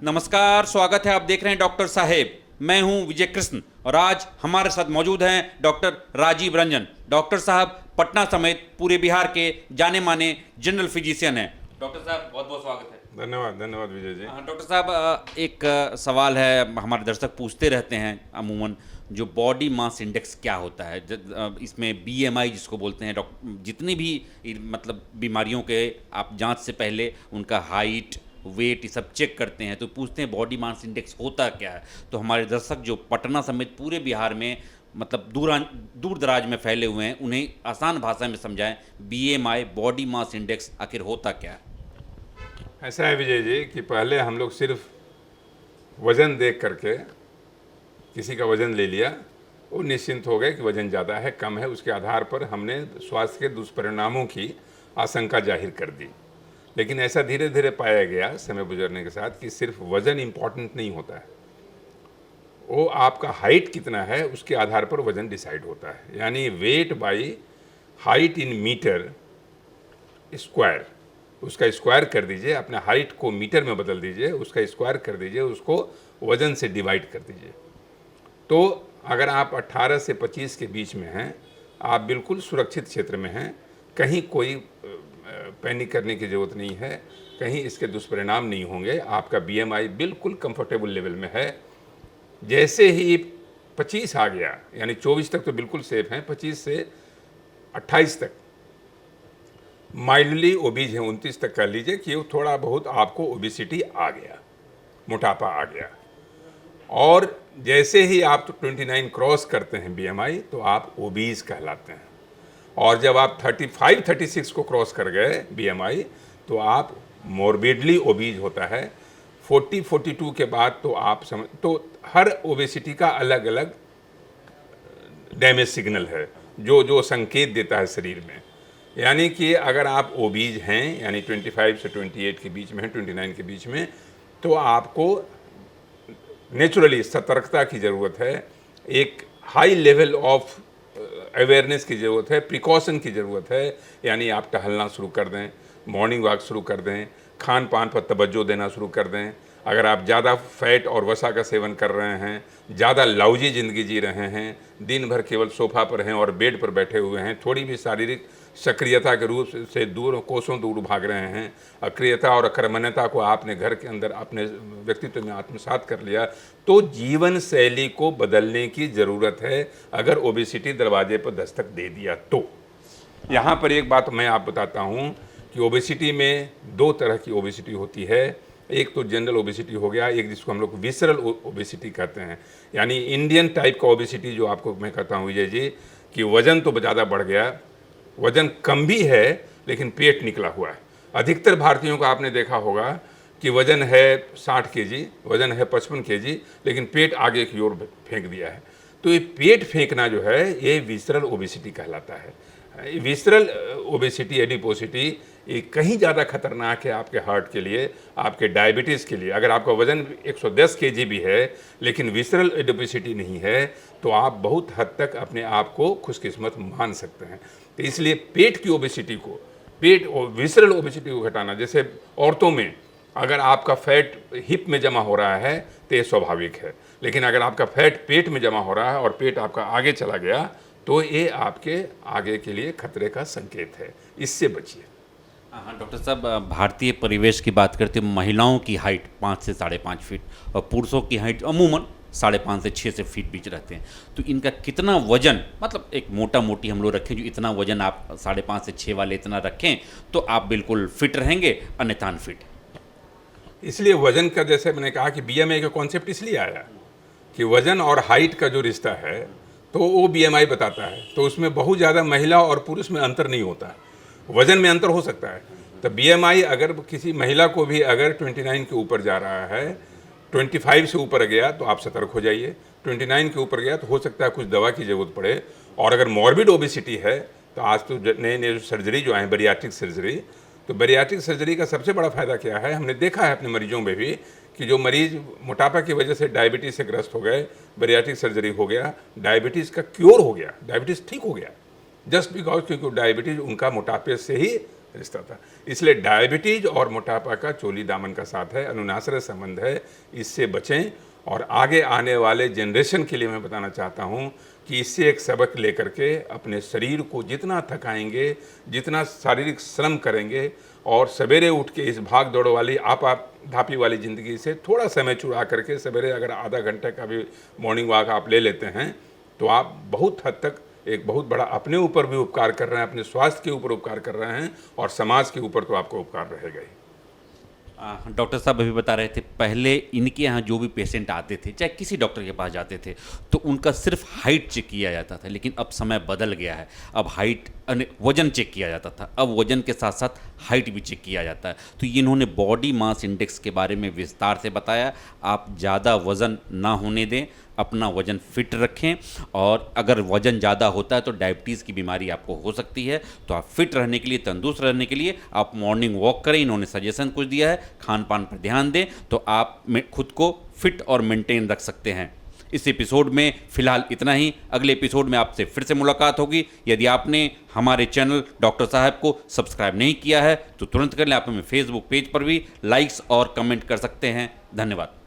नमस्कार, स्वागत है। आप देख रहे हैं डॉक्टर साहेब। मैं हूं विजय कृष्ण और आज हमारे साथ मौजूद हैं डॉक्टर राजीव रंजन। डॉक्टर साहब पटना समेत पूरे बिहार के जाने माने जनरल फिजिशियन हैं। डॉक्टर साहब बहुत बहुत स्वागत है। धन्यवाद धन्यवाद विजय जी। डॉक्टर साहब, एक सवाल है, हमारे दर्शक पूछते रहते हैं अमूमन, जो बॉडी मास इंडेक्स क्या होता है। इसमें बीएमआई जिसको बोलते हैं, जितनी भी मतलब बीमारियों के आप जांच से पहले उनका हाइट वेट ये सब चेक करते हैं, तो पूछते हैं बॉडी मास इंडेक्स होता क्या है। तो हमारे दर्शक जो पटना समेत पूरे बिहार में मतलब दूर दराज में फैले हुए हैं, उन्हें आसान भाषा में समझाएं, बीएमआई बॉडी मास इंडेक्स आखिर होता क्या है। ऐसा है विजय जी कि पहले हम लोग सिर्फ वज़न देख करके किसी का वज़न ले लिया, वो निश्चिंत हो गए कि वज़न ज़्यादा है कम है, उसके आधार पर हमने स्वास्थ्य के दुष्परिणामों की आशंका जाहिर कर दी। लेकिन ऐसा धीरे धीरे पाया गया समय गुजरने के साथ कि सिर्फ वज़न इम्पॉर्टेंट नहीं होता है, वो आपका हाइट कितना है उसके आधार पर वज़न डिसाइड होता है। यानी weight by height in metre square, उसका स्क्वायर कर दीजिए, अपने हाइट को मीटर में बदल दीजिए, उसका स्क्वायर कर दीजिए, उसको वज़न से डिवाइड कर दीजिए। तो अगर आप 18 से 25 के बीच में हैं, आप बिल्कुल सुरक्षित क्षेत्र में हैं, कहीं कोई पैनिक करने की ज़रूरत नहीं है, कहीं इसके दुष्परिणाम नहीं होंगे, आपका बीएमआई बिल्कुल कंफर्टेबल लेवल में है। जैसे ही 25 आ गया, यानी 24 तक तो बिल्कुल सेफ हैं, 25 से 28 तक माइल्डली ओबीज है, 29 तक कर लीजिए कि थोड़ा बहुत आपको ओबिसिटी आ गया, मोटापा आ गया। और जैसे ही आप 29 क्रॉस करते हैं बीएमआई, तो आप ओबीज कहलाते हैं। और जब आप 35-36 को क्रॉस कर गए बीएमआई, तो आप मॉर्बिडली ओबीज होता है। 40-42 के बाद तो आप तो हर ओबेसिटी का अलग अलग डैमेज सिग्नल है, जो संकेत देता है शरीर में। यानी कि अगर आप ओबीज हैं, यानी 25 से 28 के बीच में हैं, 29 के बीच में, तो आपको नेचुरली सतर्कता की ज़रूरत है, एक हाई लेवल ऑफ अवेयरनेस की ज़रूरत है, प्रिकॉशन की ज़रूरत है। यानी आप टहलना शुरू कर दें, मॉर्निंग वॉक शुरू कर दें, खान पान पर तवज्जो देना शुरू कर दें। अगर आप ज़्यादा फैट और वसा का सेवन कर रहे हैं, ज़्यादा लाउजी ज़िंदगी जी रहे हैं, दिन भर केवल सोफ़ा पर हैं और बेड पर बैठे हुए हैं, थोड़ी भी शारीरिक सक्रियता के रूप से कोसों दूर भाग रहे हैं, अक्रियता और अकर्मण्यता को आपने घर के अंदर अपने व्यक्तित्व में आत्मसात कर लिया, तो जीवन शैली को बदलने की ज़रूरत है। अगर ओबेसिटी दरवाजे पर दस्तक दे दिया तो यहाँ पर एक बात मैं आप बताता हूँ कि ओबेसिटी में दो तरह की ओबेसिटी होती है। एक तो जनरल ओबेसिटी हो गया, एक जिसको हम लोग विसरल ओबेसिटी कहते हैं, यानी इंडियन टाइप का ओबेसिटी, जो आपको मैं कहता हूँ विजय जी कि वज़न तो ज़्यादा बढ़ गया, वज़न कम भी है लेकिन पेट निकला हुआ है। अधिकतर भारतीयों को आपने देखा होगा कि वज़न है 60 केजी, वज़न है 55 केजी, लेकिन पेट आगे की ओर फेंक दिया है। तो ये पेट फेंकना जो है, ये विसरल ओबेसिटी कहलाता है। विसरल ओबेसिटी, एडिपोसिटी, ये कहीं ज़्यादा खतरनाक है आपके हार्ट के लिए, आपके डायबिटीज़ के लिए। अगर आपका वज़न 110 केजी भी है लेकिन विसरल एडिपोसिटी नहीं है, तो आप बहुत हद तक अपने आप को खुशकिस्मत मान सकते हैं। तो इसलिए पेट की ओबेसिटी को, पेट और विसरल ओबेसिटी को घटाना, जैसे औरतों में अगर आपका फैट हिप में जमा हो रहा है तो ये स्वाभाविक है, लेकिन अगर आपका फैट पेट में जमा हो रहा है और पेट आपका आगे चला गया, तो ये आपके आगे के लिए खतरे का संकेत है, इससे बचिए। हाँ डॉक्टर साहब, भारतीय परिवेश की बात करते हैं, महिलाओं की हाइट 5 से 5.5 फीट और पुरुषों की हाइट अमूमन 5.5 से 6 फीट बीच रहते हैं। तो इनका कितना वजन, मतलब एक मोटा मोटी हम लोग रखें, जो इतना वजन आप 5.5 से 6 वाले इतना रखें तो आप बिल्कुल फिट रहेंगे, अन्यथा अनफिट। इसलिए वजन का, जैसे मैंने कहा कि बीएमआई का कॉन्सेप्ट इसलिए आया कि वजन और हाइट का जो रिश्ता है तो वो बीएमआई बताता है। तो उसमें बहुत ज़्यादा महिला और पुरुष में अंतर नहीं होता है, वजन में अंतर हो सकता है। तो बीएमआई अगर किसी महिला को भी अगर 29 के ऊपर जा रहा है, 25 से ऊपर गया तो आप सतर्क हो जाइए, 29 के ऊपर गया तो हो सकता है कुछ दवा की ज़रूरत पड़े। और अगर मॉर्बिड ओबेसिटी है तो आज तो नए नए सर्जरी जो हैं, बैरियाट्रिक सर्जरी, तो बैरियाट्रिक सर्जरी का सबसे बड़ा फ़ायदा क्या है, हमने देखा है अपने मरीजों में भी कि जो मरीज़ मोटापा की वजह से डायबिटीज़ से ग्रस्त हो गए, बैरियाट्रिक सर्जरी हो गया, डायबिटीज़ का क्योर हो गया, डायबिटीज़ ठीक हो गया, जस्ट बिकॉज क्योंकि डायबिटीज़ उनका मोटापे से ही रिश्ता था। इसलिए डायबिटीज और मोटापा का चोली दामन का साथ है, अनुनाश्रय संबंध है, इससे बचें। और आगे आने वाले जनरेशन के लिए मैं बताना चाहता हूँ कि इससे एक सबक लेकर के अपने शरीर को जितना थकाएंगे, जितना शारीरिक श्रम करेंगे और सवेरे उठ के इस भाग दौड़ वाली धापी वाली ज़िंदगी से थोड़ा समय चुरा करके सवेरे अगर आधा घंटे का भी मॉर्निंग वॉक आप ले लेते हैं तो आप बहुत हद तक एक बहुत बड़ा अपने ऊपर भी उपकार कर रहे हैं, अपने स्वास्थ्य के ऊपर उपकार कर रहे हैं और समाज के ऊपर तो आपको उपकार रहेगा ही। डॉक्टर साहब अभी बता रहे थे, पहले इनके यहाँ जो भी पेशेंट आते थे, चाहे किसी डॉक्टर के पास जाते थे, तो उनका सिर्फ हाइट चेक किया जाता था। लेकिन अब समय बदल गया है, अब हाइट वजन चेक किया जाता था, अब वजन के साथ साथ हाइट भी चेक किया जाता है। तो इन्होंने बॉडी मास इंडेक्स के बारे में विस्तार से बताया। आप ज़्यादा वज़न ना होने दें, अपना वज़न फिट रखें, और अगर वज़न ज़्यादा होता है तो डायबिटीज़ की बीमारी आपको हो सकती है। तो आप फिट रहने के लिए, तंदुरुस्त रहने के लिए आप मॉर्निंग वॉक करें। इन्होंने सजेशन कुछ दिया है, खान पान पर ध्यान दें, तो आप खुद को फिट और मेंटेन रख सकते हैं। इस एपिसोड में फ़िलहाल इतना ही। अगले एपिसोड में आपसे फिर से मुलाकात होगी। यदि आपने हमारे चैनल डॉक्टर साहब को सब्सक्राइब नहीं किया है तो तुरंत कर लें। आप हमें फेसबुक पेज पर भी लाइक्स और कमेंट कर सकते हैं। धन्यवाद।